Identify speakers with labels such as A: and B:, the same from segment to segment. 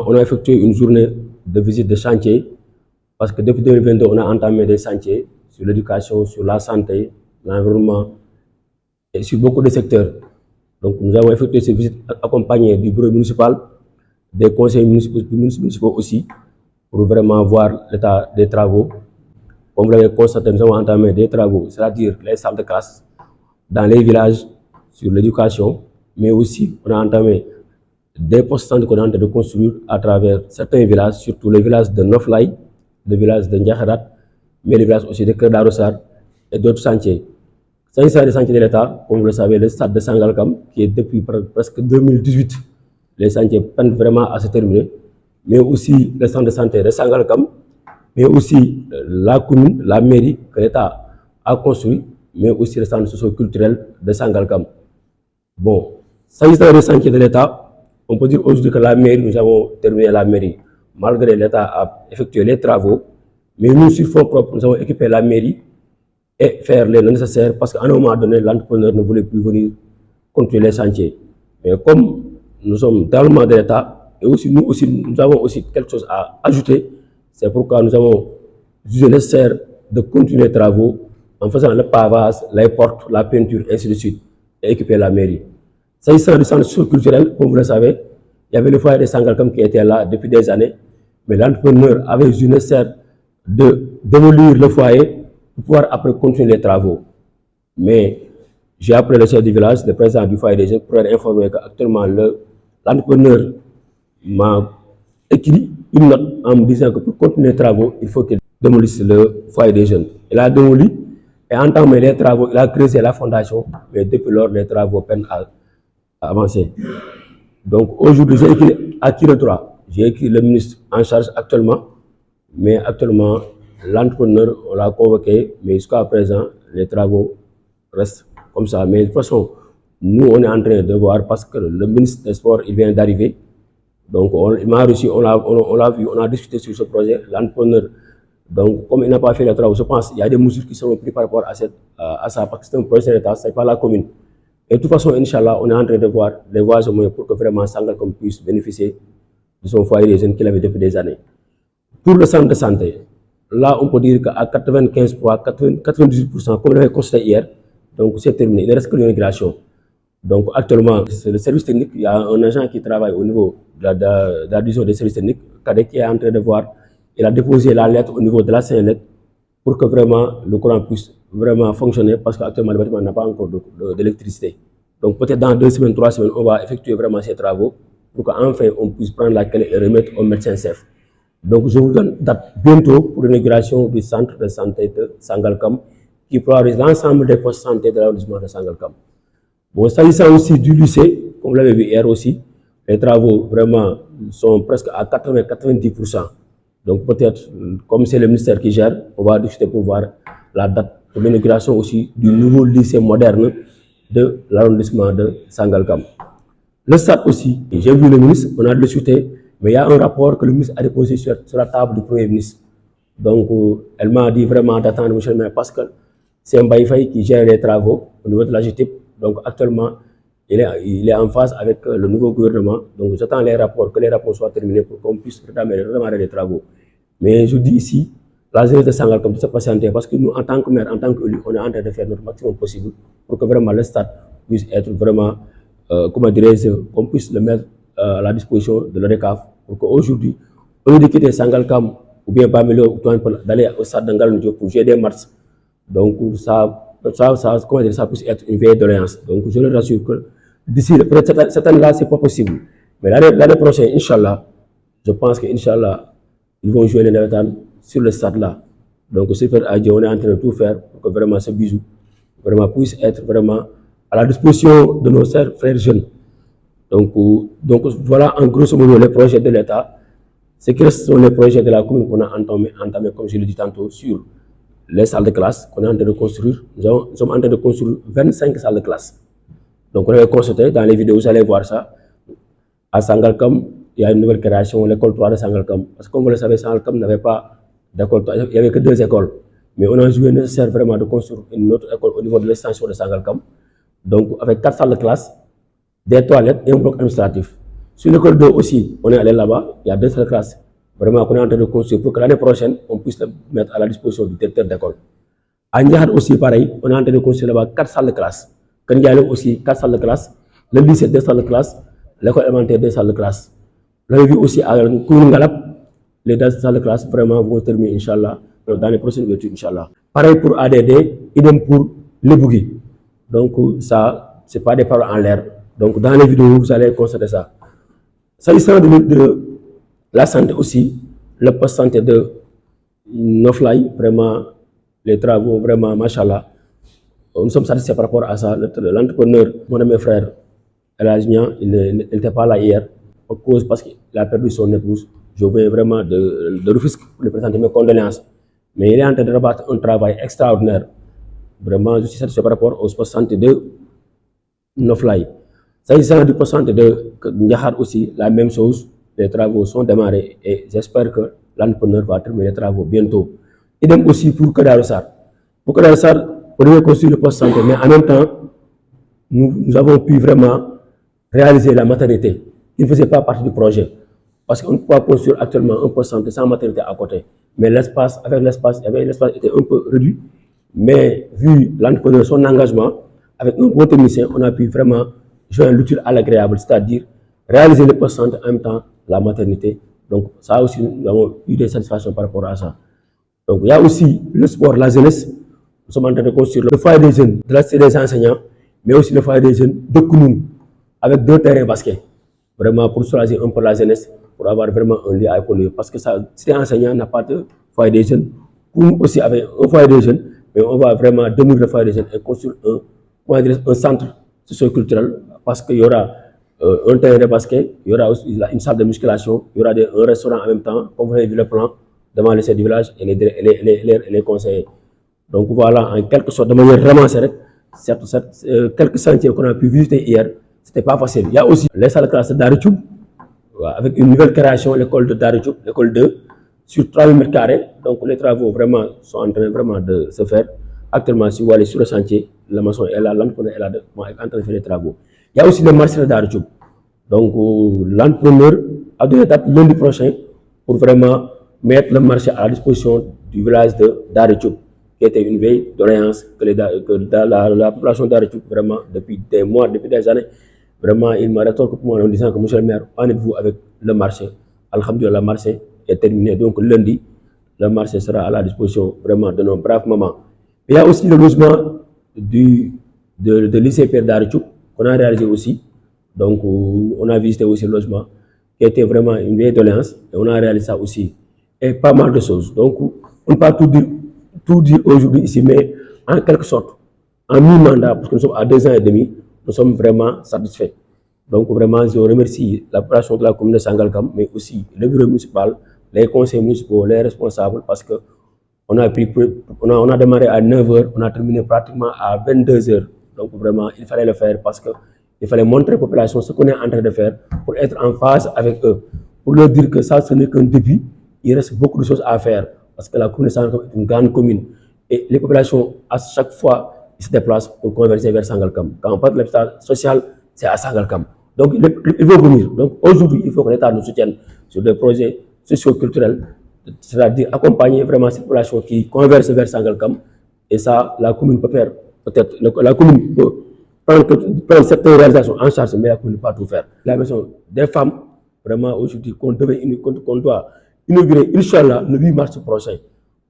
A: On a effectué une journée de visite de chantier parce que depuis 2022, on a entamé des chantiers sur l'éducation, sur la santé, l'environnement et sur beaucoup de secteurs. Donc, nous avons effectué ces visites accompagnées du bureau municipal, des conseils municipaux aussi, pour vraiment voir l'état des travaux. Comme vous l'avez constaté, nous avons entamé des travaux, c'est-à-dire les salles de classe dans les villages, sur l'éducation, mais aussi on a entamé des postes qu'on est en train de construire à travers certains villages, surtout les villages de Noflay, les villages de Ndiakharat, mais les villages aussi de Kerdarossar et d'autres chantiers. S'agissant des chantiers de l'État, comme vous le savez, le stade de Sangalkam, qui est depuis presque 2018, les chantiers peinent vraiment à se terminer, mais aussi le centre de santé de Sangalkam, mais aussi la commune, la mairie que l'État a construit, mais aussi le centre socio-culturel de Sangalkam. Bon, s'agissant des chantiers de l'État, on peut dire aujourd'hui que la mairie, nous avons terminé la mairie, malgré l'État a effectué les travaux, mais nous, sur fonds propres, nous avons équipé la mairie et faire le nécessaire parce qu'à un moment donné, l'entrepreneur ne voulait plus venir construire les chantiers. Mais comme nous sommes dans le monde de l'État, et aussi nous avons aussi quelque chose à ajouter, c'est pourquoi nous avons jugé nécessaire de continuer les travaux en faisant le pavage, les portes, la peinture, et ainsi de suite, et équiper la mairie. S'agissant du centre socio-culturel, comme vous le savez, il y avait le foyer de Sangalkam qui était là depuis des années, mais l'entrepreneur avait jugé nécessaire de démolir le foyer pour pouvoir après continuer les travaux. Mais j'ai appelé le chef du village, le président du foyer des jeunes, pour leur informer qu'actuellement l'entrepreneur m'a écrit une note en me disant que pour continuer les travaux, il faut qu'il démolisse le foyer des jeunes. Il a démoli et entamé les travaux, il a creusé la fondation, mais depuis lors, les travaux peinent à avancer. Donc aujourd'hui, j'ai écrit à qui le droit. J'ai écrit le ministre en charge actuellement, mais actuellement, l'entrepreneur, on l'a convoqué, mais jusqu'à présent, les travaux restent comme ça. Mais de toute façon, nous, on est en train de voir parce que le ministre des Sports, il vient d'arriver. Donc, il m'a reçu, on l'a vu, on a discuté sur ce projet. L'entrepreneur, donc, comme il n'a pas fait les travaux, je pense qu'il y a des mesures qui seront prises par rapport à ça, parce que c'est un projet d'État, ce n'est pas la commune. Et de toute façon, Inch'Allah, on est en train de voir les voies et moyens pour que vraiment Sangalkam puisse bénéficier de son foyer des jeunes qu'il avait depuis des années. Pour le centre de santé, là, on peut dire qu'à 98%, comme l'avait constaté hier, donc c'est terminé. Il ne reste que l'immigration. Donc actuellement, c'est le service technique. Il y a un agent qui travaille au niveau de la division des services techniques, qui est en train de voir. Il a déposé la lettre au niveau de la CNET pour que vraiment le courant puisse vraiment fonctionner parce qu'actuellement le bâtiment n'a pas encore d'électricité. Donc peut-être dans 2 semaines, 3 semaines, on va effectuer vraiment ces travaux pour qu'enfin on puisse prendre la clé et remettre au médecin chef. Donc je vous donne date bientôt pour l'inauguration du centre de santé de Sangalkam qui priorise l'ensemble des postes de santé de l'arrondissement de Sangalkam. Bon, s'agissant aussi du lycée, comme vous l'avez vu hier aussi, les travaux vraiment sont presque à 80-90%. Donc peut-être, comme c'est le ministère qui gère, on va discuter pour voir la date de l'inauguration aussi du nouveau lycée moderne de l'arrondissement de Sangalkam. Le stade aussi, j'ai vu le ministre, on a discuté, mais il y a un rapport que le ministre a déposé sur la table du Premier ministre. Donc, elle m'a dit vraiment d'attendre M. le maire parce que c'est un Baïfaï qui gère les travaux au niveau de la GTIP. Donc, actuellement, il est en phase avec le nouveau gouvernement. Donc, j'attends les rapports, que les rapports soient terminés pour qu'on puisse redémarrer les travaux. Mais je dis ici, la jeunesse de Sangalkam de se patienter parce que nous, en tant que maire, en tant qu'élu, on est en train de faire notre maximum possible pour que vraiment le stade puisse être vraiment, comment dirais-je, qu'on puisse le mettre à la disposition de l'ODCAV pour qu'aujourd'hui, au lieu de quitter Sangalkam ou bien Bamelo, d'aller au stade d'Angalundio pour jouer des matchs, donc comment dire, ça puisse être une vieille doléance. Donc je leur rassure que d'ici, peut-être cette année-là, ce n'est pas possible. Mais l'année prochaine, Inch'Allah, je pense qu'Inch'Allah, ils vont jouer les Navetan sur le stade-là. Donc, Super Adjo, on est en train de tout faire pour que vraiment ce bisou vraiment puisse être vraiment à la disposition de nos frères jeunes. Donc voilà en grosso modo les projets de l'État. Ce qui reste sont les projets de la commune qu'on a entamé, comme je l'ai dit tantôt, sur les salles de classe qu'on est en train de construire. Nous sommes en train de construire 25 salles de classe. Donc, on avait constaté dans les vidéos, vous allez voir ça. À Sangalkam, il y a une nouvelle création, l'école 3 de Sangalkam. Parce que comme vous le savez, Sangalkam n'avait pas d'école, il n'y avait que 2 écoles. Mais on a joué nécessaire vraiment de construire une autre école au niveau de l'extension de Sangalkam. Donc, avec 4 salles de classe, des toilettes et un bloc administratif. Sur l'école 2 aussi, on est allé là-bas, il y a 2 salles de classe. Vraiment, on est en train de construire pour que l'année prochaine, on puisse le mettre à la disposition du directeur d'école. À Niahar aussi, pareil, on est en train de construire là-bas 4 salles de classe. Kandialo aussi, 4 salles de classe. Le lycée, 2 salles de classe. L'école élémentaire, 2 salles de classe. Vous l'avez vu aussi à Kouroungalap, les 2 salles de classe vraiment vont terminer, Inch'Allah, dans les prochaines ouvertures, Inch'Allah. Pareil pour ADD, idem pour le Bougui. Donc, ça, ce n'est pas des paroles en l'air. Donc, dans les vidéos, vous allez constater ça. S'agissant de la santé aussi, le poste santé de Nofly, vraiment, les travaux, vraiment, machallah, nous sommes satisfaits par rapport à ça. L'entrepreneur, mon ami frère, il n'était pas là hier, parce qu'il a perdu son épouse. Je veux vraiment de Rufisque pour lui présenter mes condoléances. Mais il est en train de rabattre un travail extraordinaire. Vraiment, je suis satisfait par rapport au poste santé de Nofly. S'agissant du poste santé de Niahar aussi, la même chose. Les travaux sont démarrés et j'espère que l'entrepreneur va terminer les travaux bientôt. Idem aussi pour Kedarosar. Pour Kedarosar, on devait construire le poste santé, mais en même temps, nous avons pu vraiment réaliser la maternité qui ne faisait pas partie du projet. Parce qu'on ne peut pas construire actuellement un poste santé sans maternité à côté. Mais l'espace était un peu réduit. Mais vu l'entrepreneur, son engagement, avec un bon technicien, on a pu vraiment joindre l'utile à l'agréable, c'est-à-dire réaliser le poste santé en même temps la maternité. Donc ça aussi, nous avons eu des satisfactions par rapport à ça. Donc il y a aussi le sport, la jeunesse. Nous sommes en train de construire le foyer des jeunes, des enseignants, mais aussi le foyer des jeunes de Kounoun, avec 2 terrains basket. Vraiment pour soulager un peu la jeunesse, pour avoir vraiment un lieu à évoluer. Parce que ça, si enseignant n'a pas de foyer des jeunes, Kounoun aussi avait un foyer des jeunes, mais on va vraiment démolir le foyer des jeunes et construire un centre socioculturel, parce qu'il y aura un terrain de basket, il y aura aussi une salle de musculation, il y aura un restaurant en même temps, comme vous avez vu le plan, devant les chefs du village et les conseillers. Donc voilà, en quelque sorte, de manière ramassée, quelques sentiers qu'on a pu visiter hier, ce n'était pas facile. Il y a aussi les salles de classe d'Arichoub, avec une nouvelle création, l'école de D'Arichoub, l'école 2, sur 3000 m². Donc les travaux vraiment sont en train vraiment de se faire. Actuellement, si vous allez sur le chantier, la maçon est là, l'entrepreneur est là, en train de faire les travaux. Il y a aussi le marché de D'Arichoub. Donc l'entrepreneur a donné date lundi prochain pour vraiment mettre le marché à la disposition du village de D'Arichoub, qui était une vieille doléance que la population d'Arichoub, vraiment, depuis des mois, depuis des années, vraiment, il m'a rétorqué pour moi en disant que monsieur le maire, en êtes-vous avec le marché? Alhamdulillah, le marché est terminé. Donc lundi, le marché sera à la disposition vraiment de nos braves mamans. Il y a aussi le logement de lycée Pierre d'Arichoub qu'on a réalisé aussi. Donc on a visité aussi le logement qui était vraiment une vieille doléance et on a réalisé ça aussi. Et pas mal de choses. Donc on ne peut pas tout dire aujourd'hui ici, mais en quelque sorte, en mi-mandat, parce que nous sommes à 2 ans et demi, nous sommes vraiment satisfaits. Donc vraiment, je remercie la population de la commune de Sangalkam, mais aussi le bureau municipal, les conseils municipaux, les responsables, parce que on a démarré à 9h, on a terminé pratiquement à 22h. Donc vraiment, il fallait le faire parce qu'il fallait montrer à la population ce qu'on est en train de faire pour être en phase avec eux, pour leur dire que ça, ce n'est qu'un début, il reste beaucoup de choses à faire, parce que la commune de Sangalkam est une grande commune. Et les populations, à chaque fois, ils se déplacent pour converger vers Sangalkam. Quand on parle de l'habitat social, c'est à Sangalkam. Donc, il faut venir. Donc, aujourd'hui, il faut que l'État nous soutienne sur des projets socio-culturels, c'est-à-dire accompagner vraiment cette population qui converge vers Sangalkam. Et ça, la commune peut faire, peut-être, la commune peut prendre cette réalisation en charge, mais la commune ne peut pas tout faire. La maison des femmes, vraiment, aujourd'hui, qu'on doit inaugurer, Inch'Allah, le 8 mars prochain.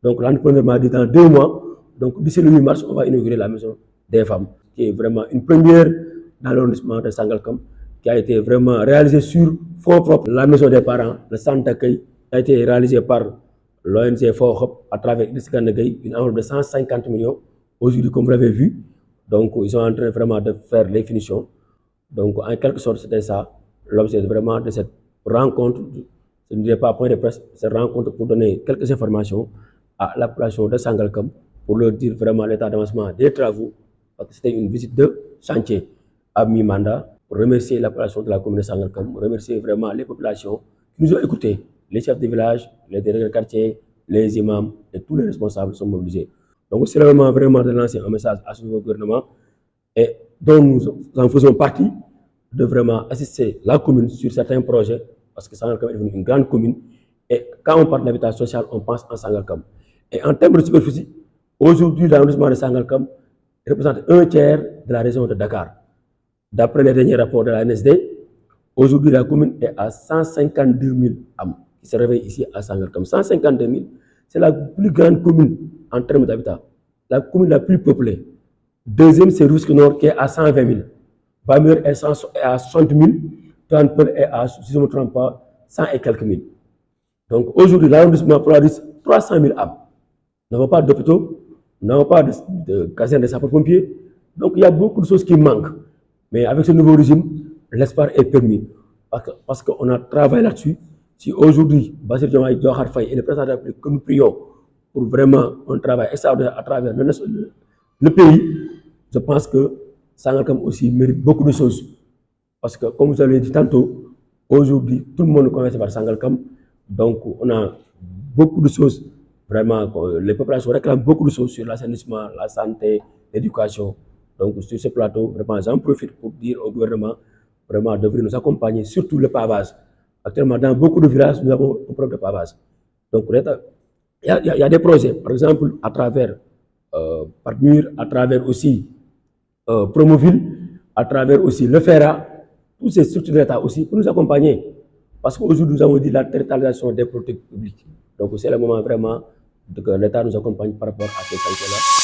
A: Donc, l'entrepreneur m'a dit dans 2 mois, donc d'ici le 8 mars, on va inaugurer la maison des femmes, qui est vraiment une première dans l'arrondissement de Sangalkam, qui a été vraiment réalisée sur fonds propres. La maison des parents, le centre d'accueil, a été réalisé par l'ONG Fort à travers une enveloppe de 150 millions. Aujourd'hui, comme vous l'avez vu, donc ils sont en train vraiment de faire les finitions. Donc, en quelque sorte, c'était ça, l'objet vraiment de cette rencontre. Je ne dirais pas point de presse, cette rencontre pour donner quelques informations à la population de Sangalkam, pour leur dire vraiment l'état d'avancement des travaux, parce que c'était une visite de chantier à mi-mandat, pour remercier la population de la commune de Sangalkam, remercier vraiment les populations qui nous ont écoutés, les chefs de village, les délégués de quartier, les imams et tous les responsables sont mobilisés. Donc c'est vraiment de lancer un message à ce nouveau gouvernement et dont nous en faisons partie, de vraiment assister la commune sur certains projets, parce que Sangalkam est devenu une grande commune. Et quand on parle d'habitat social, on pense en Sangalkam. Et en termes de superficie, aujourd'hui, l'arrondissement de Sangalkam représente un tiers de la région de Dakar. D'après les derniers rapports de la NSD, aujourd'hui, la commune est à 152 000 âmes qui se réveillent ici à Sangalkam. 152 000, c'est la plus grande commune en termes d'habitat, la commune la plus peuplée. Deuxième, c'est Rufisque Nord qui est à 120 000. Bamur est à 60 000. Transport est à, si je ne me trompe pas, 100 et quelques mille. Donc aujourd'hui, l'arrondissement polarise 300 000 âmes. Nous n'avons pas d'hôpitaux, nous n'avons pas de caserne de sapeurs-pompiers. Donc il y a beaucoup de choses qui manquent. Mais avec ce nouveau régime, l'espoir est permis. Parce qu'on a travaillé là-dessus. Si aujourd'hui, Bassir Diomaye Diakhar Faye est le président de la République que nous prions pour vraiment un travail extraordinaire à travers le pays, je pense que Sangalkam aussi mérite beaucoup de choses. Parce que, comme vous l'avez dit tantôt, aujourd'hui, tout le monde connaît par Sangalkam. Donc, on a beaucoup de choses. Vraiment, les populations réclament beaucoup de choses sur l'assainissement, la santé, l'éducation. Donc, sur ce plateau, vraiment, j'en profite pour dire au gouvernement vraiment de venir nous accompagner, surtout le pavage. Actuellement, dans beaucoup de villages, nous avons un problème de pavage. Donc, il y a des projets, par exemple, à travers Parmur, à travers aussi Promoville, à travers aussi le FERA, tous ces structures de l'État aussi pour nous accompagner. Parce qu'aujourd'hui, nous avons dit la territorialisation des politiques publiques. Donc, c'est le moment vraiment que l'État nous accompagne par rapport à ces chantiers-là.